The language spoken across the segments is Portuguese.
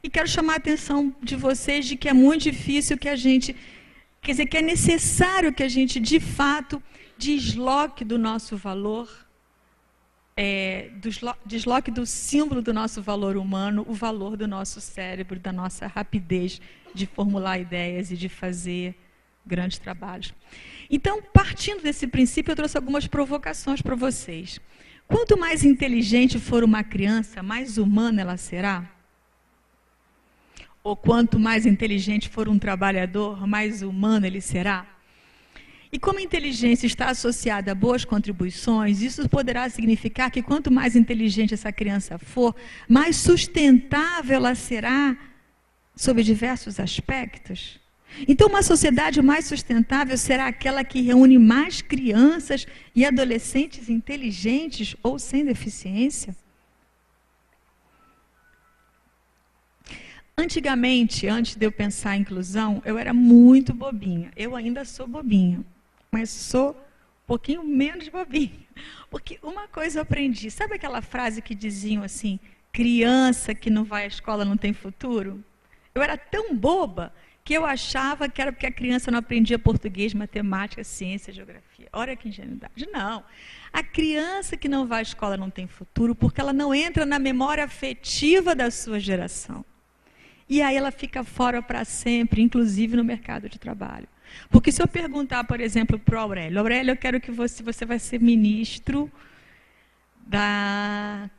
E quero chamar a atenção de vocês de que é muito difícil que a gente, quer dizer, que é necessário que a gente, de fato, desloque do nosso valor, desloque do símbolo do nosso valor humano, o valor do nosso cérebro, da nossa rapidez de formular ideias e de fazer grandes trabalhos. Então, partindo desse princípio, eu trouxe algumas provocações para vocês. Quanto mais inteligente for uma criança, mais humana ela será? Ou quanto mais inteligente for um trabalhador, mais humano ele será? E como a inteligência está associada a boas contribuições, isso poderá significar que quanto mais inteligente essa criança for, mais sustentável ela será sob diversos aspectos. Então, uma sociedade mais sustentável será aquela que reúne mais crianças e adolescentes inteligentes ou sem deficiência? Antigamente, antes de eu pensar em inclusão, eu era muito bobinha. Eu ainda sou bobinha, mas sou um pouquinho menos bobinha. Porque uma coisa eu aprendi. Sabe aquela frase que diziam assim, criança que não vai à escola não tem futuro? Eu era tão boba que eu achava que era porque a criança não aprendia português, matemática, ciência, geografia. Olha que ingenuidade. Não. A criança que não vai à escola não tem futuro porque ela não entra na memória afetiva da sua geração. E aí ela fica fora para sempre, inclusive no mercado de trabalho. Porque se eu perguntar, por exemplo, para o Aurélio, Aurélio, eu quero que você vai ser ministro da...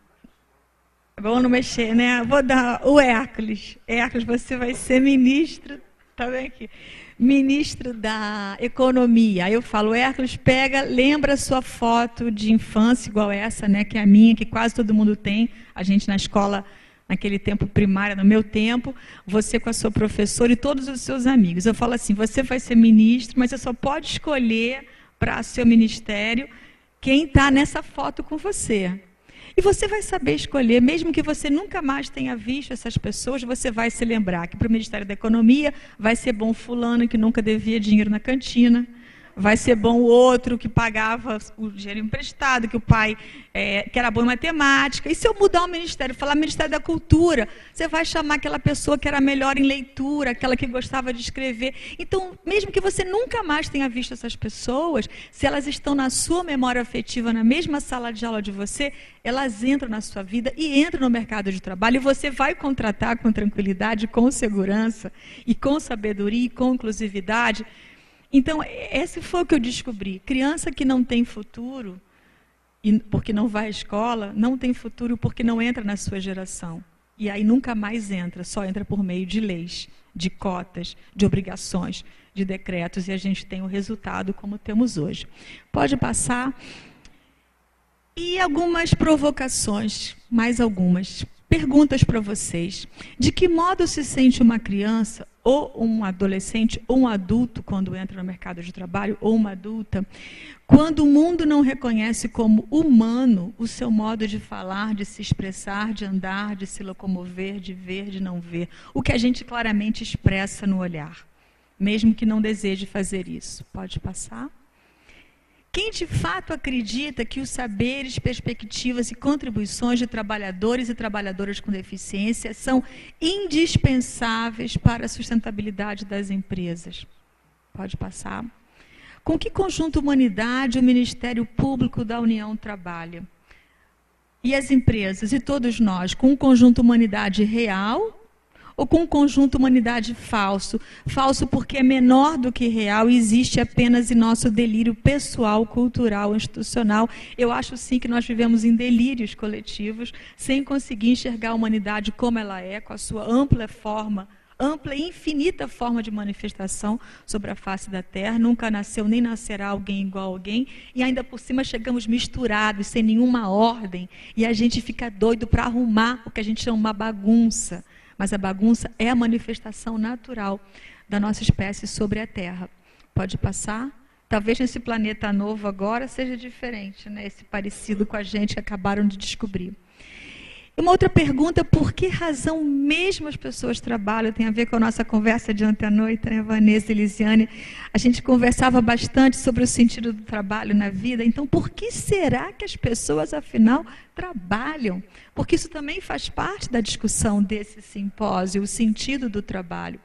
Vamos não mexer, né? Vou dar o Hércules. Hércules, você vai ser ministro, tá bem aqui? Ministro da Economia. Aí eu falo, Hércules, lembra a sua foto de infância, igual essa, né? Que é a minha, que quase todo mundo tem. A gente na escola... naquele tempo primário, no meu tempo, você com a sua professora e todos os seus amigos. Eu falo assim, você vai ser ministro, mas você só pode escolher para seu ministério quem está nessa foto com você. E você vai saber escolher, mesmo que você nunca mais tenha visto essas pessoas, você vai se lembrar que para o Ministério da Economia vai ser bom fulano que nunca devia dinheiro na cantina, vai ser bom o outro que pagava o dinheiro emprestado, que o pai que era bom em matemática. E se eu mudar o ministério, falar Ministério da Cultura, você vai chamar aquela pessoa que era melhor em leitura, aquela que gostava de escrever. Então, mesmo que você nunca mais tenha visto essas pessoas, se elas estão na sua memória afetiva, na mesma sala de aula de você, elas entram na sua vida e entram no mercado de trabalho. E você vai contratar com tranquilidade, com segurança, e com sabedoria, e com inclusividade. Então, esse foi o que eu descobri. Criança que não tem futuro, porque não vai à escola, não tem futuro porque não entra na sua geração. E aí nunca mais entra, só entra por meio de leis, de cotas, de obrigações, de decretos, e a gente tem o resultado como temos hoje. Pode passar. E algumas provocações, mais algumas. Perguntas para vocês. De que modo se sente uma criança, ou um adolescente, ou um adulto, quando entra no mercado de trabalho, ou uma adulta, quando o mundo não reconhece como humano o seu modo de falar, de se expressar, de andar, de se locomover, de ver, de não ver? O que a gente claramente expressa no olhar, mesmo que não deseje fazer isso. Pode passar? Quem de fato acredita que os saberes, perspectivas e contribuições de trabalhadores e trabalhadoras com deficiência são indispensáveis para a sustentabilidade das empresas? Pode passar. Com que conjunto humanidade o Ministério Público da União trabalha? E as empresas, e todos nós, com um conjunto humanidade real ou com um conjunto humanidade falso? Falso porque é menor do que real e existe apenas em nosso delírio pessoal, cultural, institucional. Eu acho sim que nós vivemos em delírios coletivos, sem conseguir enxergar a humanidade como ela é, com a sua ampla e infinita forma de manifestação sobre a face da Terra. Nunca nasceu nem nascerá alguém igual a alguém, e ainda por cima chegamos misturados, sem nenhuma ordem, e a gente fica doido para arrumar o que a gente chama uma bagunça. Mas a bagunça é a manifestação natural da nossa espécie sobre a Terra. Pode passar? Talvez nesse planeta novo agora seja diferente, né? Esse parecido com a gente que acabaram de descobrir. Uma outra pergunta, por que razão mesmo as pessoas trabalham? Tem a ver com a nossa conversa de ontem à noite, né, Vanessa e Lisiane? A gente conversava bastante sobre o sentido do trabalho na vida. Então, por que será que as pessoas, afinal, trabalham? Porque isso também faz parte da discussão desse simpósio, o sentido do trabalho.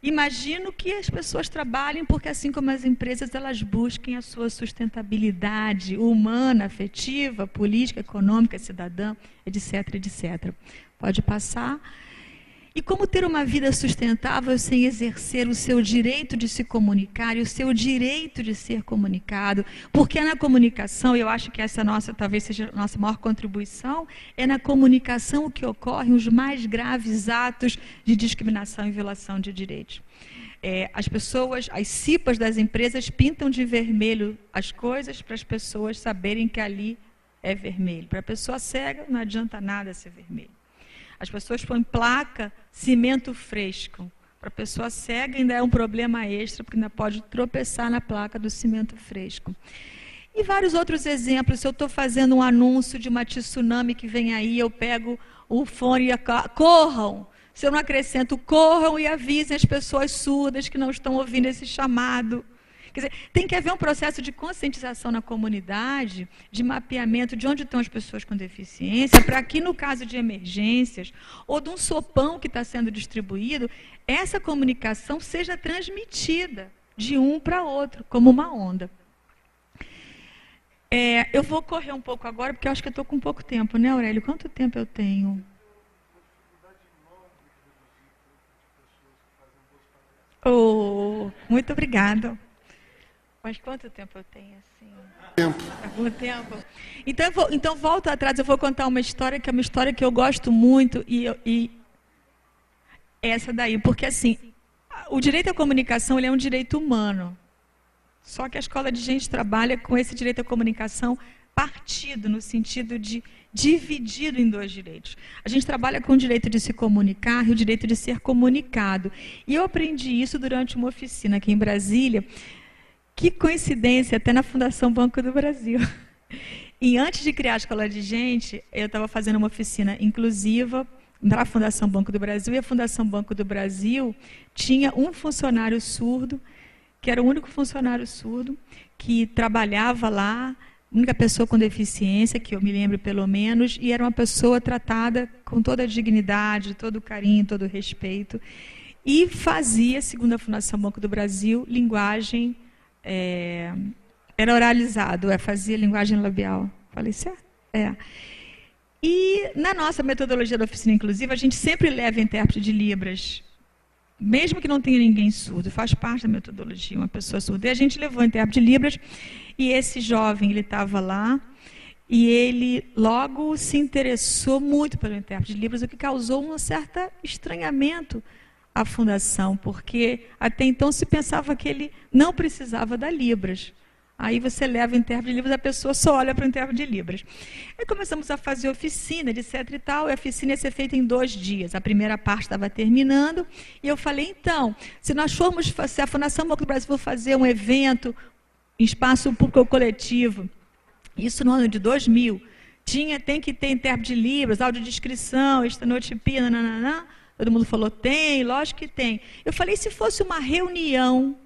Imagino que as pessoas trabalhem porque, assim como as empresas, elas busquem a sua sustentabilidade humana, afetiva, política, econômica, cidadã, etc, etc. Pode passar. E como ter uma vida sustentável sem exercer o seu direito de se comunicar e o seu direito de ser comunicado? Porque na comunicação, eu acho que essa talvez seja a nossa maior contribuição, é na comunicação que ocorrem os mais graves atos de discriminação e violação de direitos. As pessoas, as CIPAs das empresas pintam de vermelho as coisas para as pessoas saberem que ali é vermelho. Para a pessoa cega, não adianta nada ser vermelho. As pessoas põem placa, cimento fresco. Para a pessoa cega ainda é um problema extra, porque ainda pode tropeçar na placa do cimento fresco. E vários outros exemplos. Se eu estou fazendo um anúncio de uma tsunami que vem aí, eu pego o fone e corram. Se eu não acrescento, corram e avisem as pessoas surdas que não estão ouvindo esse chamado. Quer dizer, tem que haver um processo de conscientização na comunidade, de mapeamento de onde estão as pessoas com deficiência, para que, no caso de emergências, ou de um sopão que está sendo distribuído, essa comunicação seja transmitida de um para outro, como uma onda. Eu vou correr um pouco agora, porque eu acho que eu estou com pouco tempo, né, Aurélio? Quanto tempo eu tenho? Oh, muito obrigada. Mas quanto tempo eu tenho assim? Algum tempo. Então volto atrás, eu vou contar uma história que é uma história que eu gosto muito e essa daí, porque assim, o direito à comunicação ele é um direito humano. Só que a Escola de Gente trabalha com esse direito à comunicação partido, no sentido de dividido em dois direitos. A gente trabalha com o direito de se comunicar e o direito de ser comunicado. E eu aprendi isso durante uma oficina aqui em Brasília. Que coincidência, até na Fundação Banco do Brasil. E antes de criar a Escola de Gente, eu estava fazendo uma oficina inclusiva para a Fundação Banco do Brasil, e a Fundação Banco do Brasil tinha um funcionário surdo, que era o único funcionário surdo, que trabalhava lá, única pessoa com deficiência, que eu me lembro pelo menos, e era uma pessoa tratada com toda a dignidade, todo o carinho, todo o respeito, e fazia, segundo a Fundação Banco do Brasil, linguagem... era oralizado, fazia linguagem labial. Falei, certo? E na nossa metodologia da oficina inclusiva, a gente sempre leva intérprete de Libras, mesmo que não tenha ninguém surdo, faz parte da metodologia, uma pessoa surda. E a gente levou intérprete de Libras, e esse jovem, ele estava lá, e ele logo se interessou muito pelo intérprete de Libras, o que causou um certo estranhamento à fundação, porque até então se pensava que ele não precisava da Libras. Aí você leva o intérprete de Libras, a pessoa só olha para o intérprete de Libras. Aí começamos a fazer oficina, etc e tal, e a oficina ia ser feita em 2 dias. A primeira parte estava terminando, e eu falei, então, se a Fundação Banco do Brasil for fazer um evento em espaço público coletivo, isso no ano de 2000, tem que ter intérprete de Libras, audiodescrição, estenotipia, nananã. Todo mundo falou, tem, lógico que tem. Eu falei, se fosse uma reunião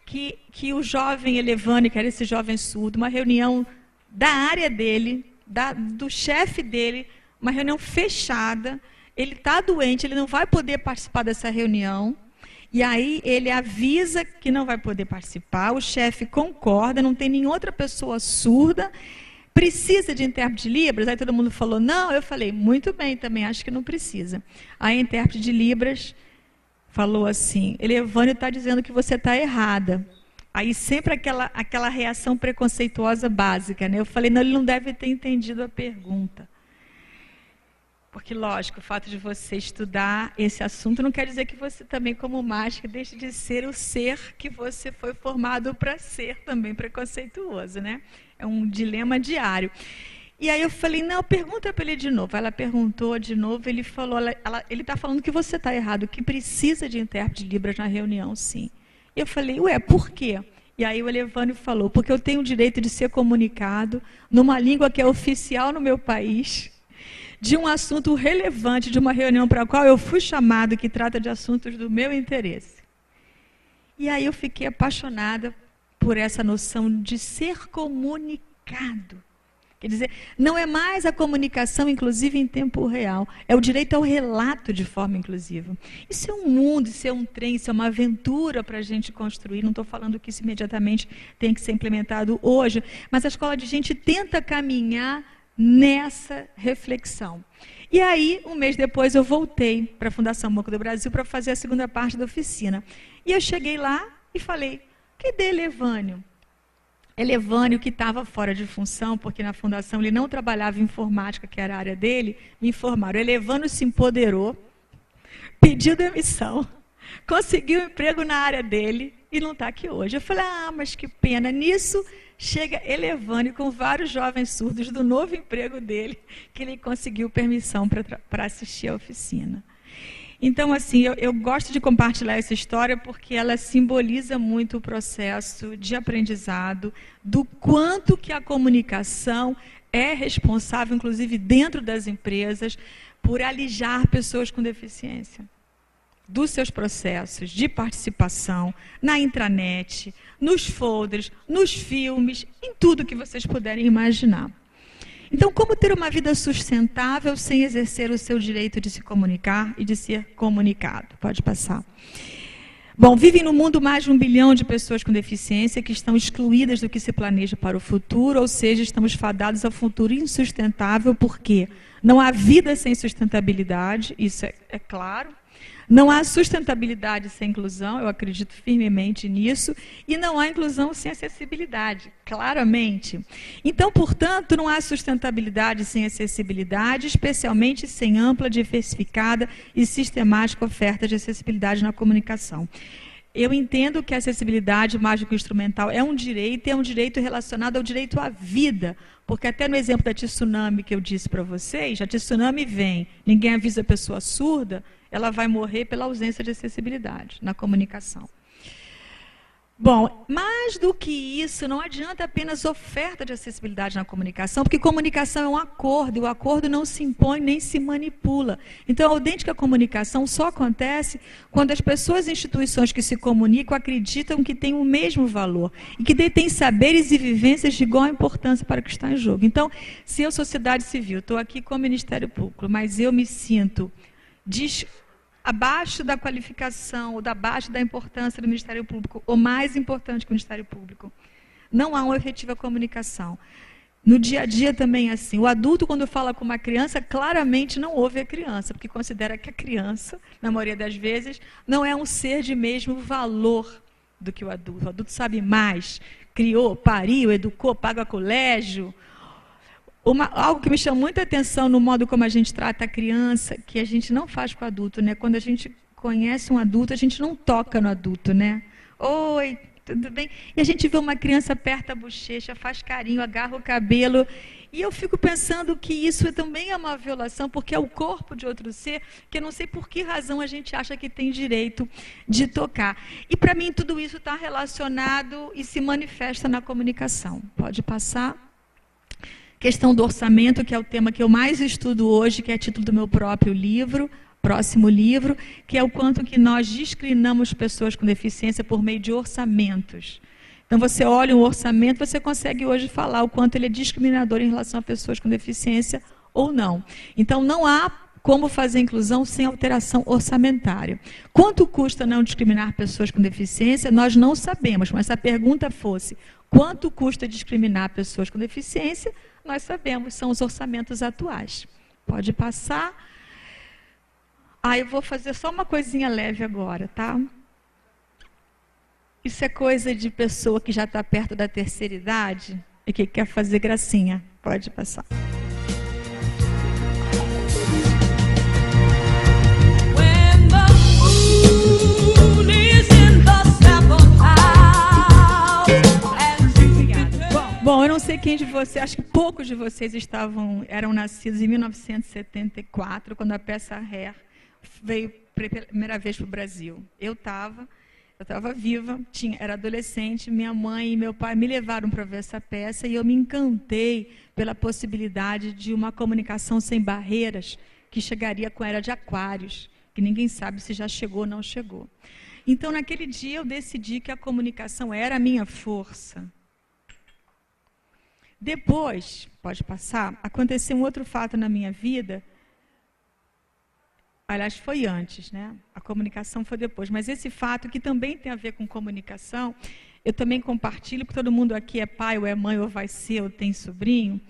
que o jovem Elevane, que era esse jovem surdo, uma reunião da área dele, do chefe dele, uma reunião fechada, ele está doente, ele não vai poder participar dessa reunião, e aí ele avisa que não vai poder participar, o chefe concorda, não tem nenhuma outra pessoa surda, precisa de intérprete de Libras? Aí todo mundo falou, não. Eu falei, muito bem, também acho que não precisa. Aí a intérprete de Libras falou assim, Elevane está dizendo que você está errada. Aí sempre aquela reação preconceituosa básica, né? Eu falei, não, ele não deve ter entendido a pergunta. Porque, lógico, o fato de você estudar esse assunto não quer dizer que você também, como mágica, deixe de ser o ser que você foi formado para ser também preconceituoso, né? É um dilema diário. E aí eu falei, não, pergunta para ele de novo. Ela perguntou de novo, ele falou, ele está falando que você está errado, que precisa de intérprete de Libras na reunião, sim. Eu falei, ué, por quê? E aí o Elevane falou, porque eu tenho o direito de ser comunicado numa língua que é oficial no meu país, de um assunto relevante, de uma reunião para a qual eu fui chamado, que trata de assuntos do meu interesse. E aí eu fiquei apaixonada por essa noção de ser comunicado. Quer dizer, não é mais a comunicação, inclusive em tempo real, é o direito ao relato de forma inclusiva. Isso é um mundo, isso é um trem, isso é uma aventura para a gente construir. Não estou falando que isso imediatamente tem que ser implementado hoje, mas a Escola de Gente tenta caminhar nessa reflexão. E aí, um mês depois, eu voltei para a Fundação Banco do Brasil para fazer a segunda parte da oficina. E eu cheguei lá e falei, cadê Elevânio? Elevânio, que estava fora de função, porque na fundação ele não trabalhava em informática, que era a área dele, me informaram. Elevânio se empoderou, pediu demissão, conseguiu um emprego na área dele e não está aqui hoje. Eu falei, mas que pena. Nisso, chega Elevânio com vários jovens surdos do novo emprego dele, que ele conseguiu permissão para assistir à oficina. Então, assim, eu gosto de compartilhar essa história porque ela simboliza muito o processo de aprendizado, do quanto que a comunicação é responsável, inclusive dentro das empresas, por alijar pessoas com deficiência dos seus processos de participação na intranet, nos folders, nos filmes, em tudo que vocês puderem imaginar. Então, como ter uma vida sustentável sem exercer o seu direito de se comunicar e de ser comunicado? Pode passar. Bom, vivem no mundo mais de 1 bilhão de pessoas com deficiência que estão excluídas do que se planeja para o futuro, ou seja, estamos fadados ao futuro insustentável, porque não há vida sem sustentabilidade, isso é claro. Não há sustentabilidade sem inclusão, eu acredito firmemente nisso, e não há inclusão sem acessibilidade, claramente. Então, portanto, não há sustentabilidade sem acessibilidade, especialmente sem ampla, diversificada e sistemática oferta de acessibilidade na comunicação. Eu entendo que a acessibilidade mágico-instrumental é um direito relacionado ao direito à vida, porque até no exemplo da tsunami que eu disse para vocês, a tsunami vem, ninguém avisa a pessoa surda, ela vai morrer pela ausência de acessibilidade na comunicação. Bom, mais do que isso, não adianta apenas oferta de acessibilidade na comunicação, porque comunicação é um acordo, e o acordo não se impõe nem se manipula. Então, a autêntica comunicação só acontece quando as pessoas e instituições que se comunicam acreditam que têm o mesmo valor, e que detêm saberes e vivências de igual importância para o que está em jogo. Então, se eu, sociedade civil, estou aqui com o Ministério Público, mas eu me sinto abaixo da qualificação, ou abaixo da importância do Ministério Público, ou mais importante que o Ministério Público, não há uma efetiva comunicação. No dia a dia também é assim. O adulto, quando fala com uma criança, claramente não ouve a criança, porque considera que a criança, na maioria das vezes, não é um ser de mesmo valor do que o adulto. O adulto sabe mais, criou, pariu, educou, paga colégio. Algo que me chama muita atenção no modo como a gente trata a criança, que a gente não faz com o adulto, né? Quando a gente conhece um adulto, a gente não toca no adulto, né? Oi, tudo bem? E a gente vê uma criança, aperta a bochecha, faz carinho, agarra o cabelo. E eu fico pensando que isso também é uma violação, porque é o corpo de outro ser, que eu não sei por que razão a gente acha que tem direito de tocar. E para mim tudo isso está relacionado e se manifesta na comunicação. Pode passar. Questão do orçamento, que é o tema que eu mais estudo hoje, que é título do meu próprio livro, próximo livro, que é o quanto que nós discriminamos pessoas com deficiência por meio de orçamentos. Então, você olha um orçamento, você consegue hoje falar o quanto ele é discriminador em relação a pessoas com deficiência ou não. Então, não há como fazer inclusão sem alteração orçamentária. Quanto custa não discriminar pessoas com deficiência? Nós não sabemos, mas se a pergunta fosse quanto custa discriminar pessoas com deficiência, nós sabemos, são os orçamentos atuais. Pode passar. Eu vou fazer só uma coisinha leve agora, tá? Isso é coisa de pessoa que já está perto da terceira idade e que quer fazer gracinha. Pode passar. Bom, eu não sei quem de vocês, acho que poucos de vocês eram nascidos em 1974, quando a peça Hair veio pela primeira vez para o Brasil. Eu estava, Eu estava viva, era adolescente, minha mãe e meu pai me levaram para ver essa peça e eu me encantei pela possibilidade de uma comunicação sem barreiras que chegaria com a Era de Aquários, que ninguém sabe se já chegou ou não chegou. Então, naquele dia, eu decidi que a comunicação era a minha força. Depois, pode passar, aconteceu um outro fato na minha vida. Aliás, foi antes, né? A comunicação foi depois. Mas esse fato, que também tem a ver com comunicação, eu também compartilho, porque todo mundo aqui é pai, ou é mãe, ou vai ser, ou tem sobrinho.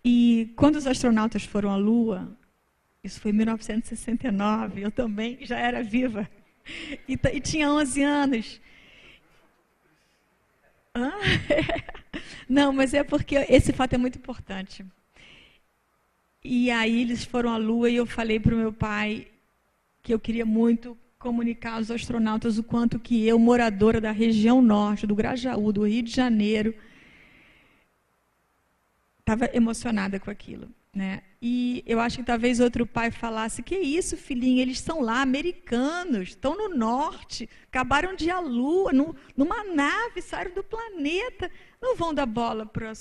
E quando os astronautas foram à Lua, isso foi em 1969, eu também já era viva. E tinha 11 anos. Não, mas é porque esse fato é muito importante. E aí eles foram à Lua e eu falei para o meu pai que eu queria muito comunicar aos astronautas o quanto que eu, moradora da região norte, do Grajaú, do Rio de Janeiro, estava emocionada com aquilo, né? E eu acho que talvez outro pai falasse: que isso, filhinho, eles estão lá, americanos, estão no norte, acabaram de ir à Lua, numa nave, saíram do planeta, não vão dar bola para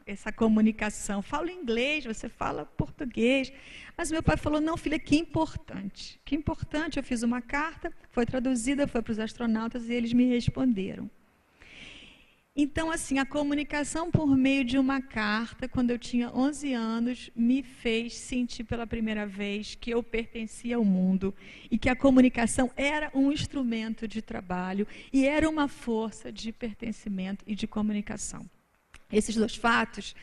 essa comunicação. Fala inglês, você fala português. Mas meu pai falou: não, filha, que importante. Que importante. Eu fiz uma carta, foi traduzida, foi para os astronautas e eles me responderam. Então, assim, a comunicação por meio de uma carta, quando eu tinha 11 anos, me fez sentir pela primeira vez que eu pertencia ao mundo e que a comunicação era um instrumento de trabalho e era uma força de pertencimento e de comunicação. Esses dois fatos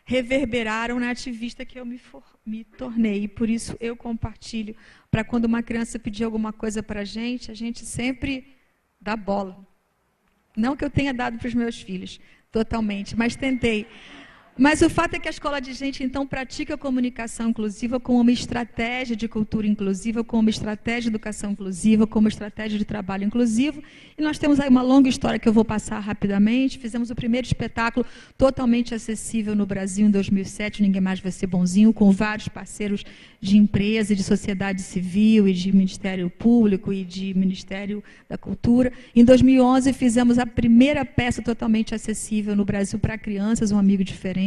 reverberaram na ativista que eu me tornei, e por isso eu compartilho, para quando uma criança pedir alguma coisa para a gente sempre dá bola. Não que eu tenha dado para os meus filhos, totalmente, mas tentei. Mas o fato é que a Escola de Gente, então, pratica a comunicação inclusiva como uma estratégia de cultura inclusiva, como uma estratégia de educação inclusiva, como uma estratégia de trabalho inclusivo. E nós temos aí uma longa história que eu vou passar rapidamente. Fizemos o primeiro espetáculo totalmente acessível no Brasil em 2007, Ninguém Mais Vai Ser Bonzinho, com vários parceiros de empresa e de sociedade civil e de Ministério Público e de Ministério da Cultura. Em 2011, fizemos a primeira peça totalmente acessível no Brasil para crianças, Um Amigo Diferente.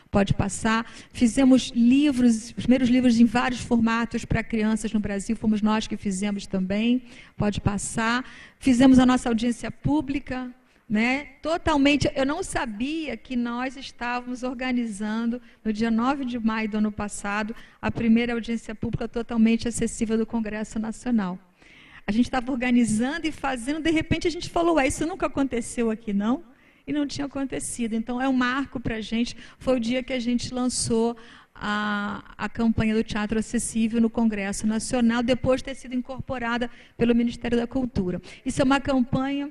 Pode passar. Fizemos livros, os primeiros livros em vários formatos para crianças no Brasil, fomos nós que fizemos também. Pode passar. Fizemos a nossa audiência pública, né? Totalmente. Eu não sabia que nós estávamos organizando, no dia 9 de maio do ano passado, a primeira audiência pública totalmente acessível do Congresso Nacional. A gente estava organizando e fazendo, de repente a gente falou: isso nunca aconteceu aqui, não? E não tinha acontecido. Então, é um marco para a gente. Foi o dia que a gente lançou a campanha do Teatro Acessível no Congresso Nacional, depois de ter sido incorporada pelo Ministério da Cultura. Isso é uma campanha...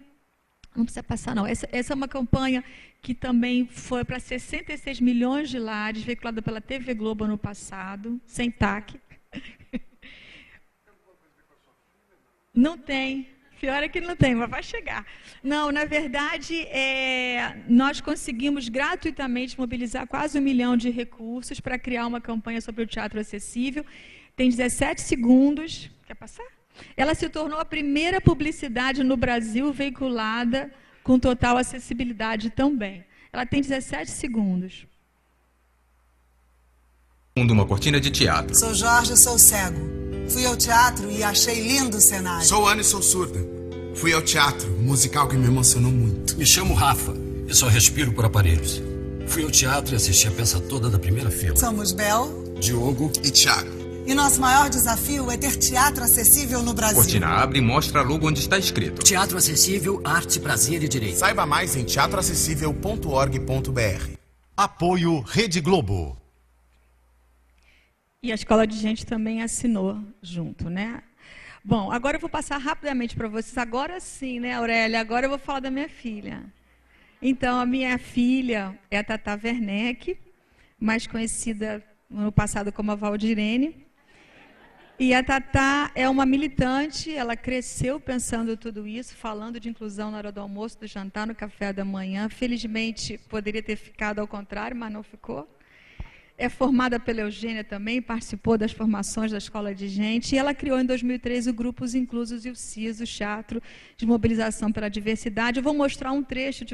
Não precisa passar, não. Essa é uma campanha que também foi para 66 milhões de lares, veiculada pela TV Globo ano passado, sem TAC. Não tem. Pior é que não tem, mas vai chegar. Não, na verdade, nós conseguimos gratuitamente mobilizar quase 1 milhão de recursos para criar uma campanha sobre o teatro acessível. Tem 17 segundos. Quer passar? Ela se tornou a primeira publicidade no Brasil veiculada com total acessibilidade também. Ela tem 17 segundos. Uma cortina de teatro. Sou Jorge, sou cego. Fui ao teatro e achei lindo o cenário. Sou Ana e sou surda. Fui ao teatro, um musical que me emocionou muito. Me chamo Rafa e só respiro por aparelhos. Fui ao teatro e assisti a peça toda da primeira fila. Somos Bel, Diogo e Thiago. E nosso maior desafio é ter teatro acessível no Brasil. Cortina abre e mostra a logo onde está escrito: Teatro Acessível, Arte, Prazer e Direito. Saiba mais em teatroacessível.org.br. Apoio Rede Globo. E a Escola de Gente também assinou junto, né? Bom, agora eu vou passar rapidamente para vocês. Agora sim, né, Aurélia? Agora eu vou falar da minha filha. Então, a minha filha é a Tata Werneck, mais conhecida no passado como a Valdirene. E a Tata é uma militante, ela cresceu pensando tudo isso, falando de inclusão na hora do almoço, do jantar, no café da manhã. Felizmente, poderia ter ficado ao contrário, mas não ficou. é formada pela Eugênia também, participou das formações da Escola de Gente, e ela criou em 2013 o Grupo Os Inclusos e o CIS, o Teatro de Mobilização pela Diversidade. Eu vou mostrar um trecho de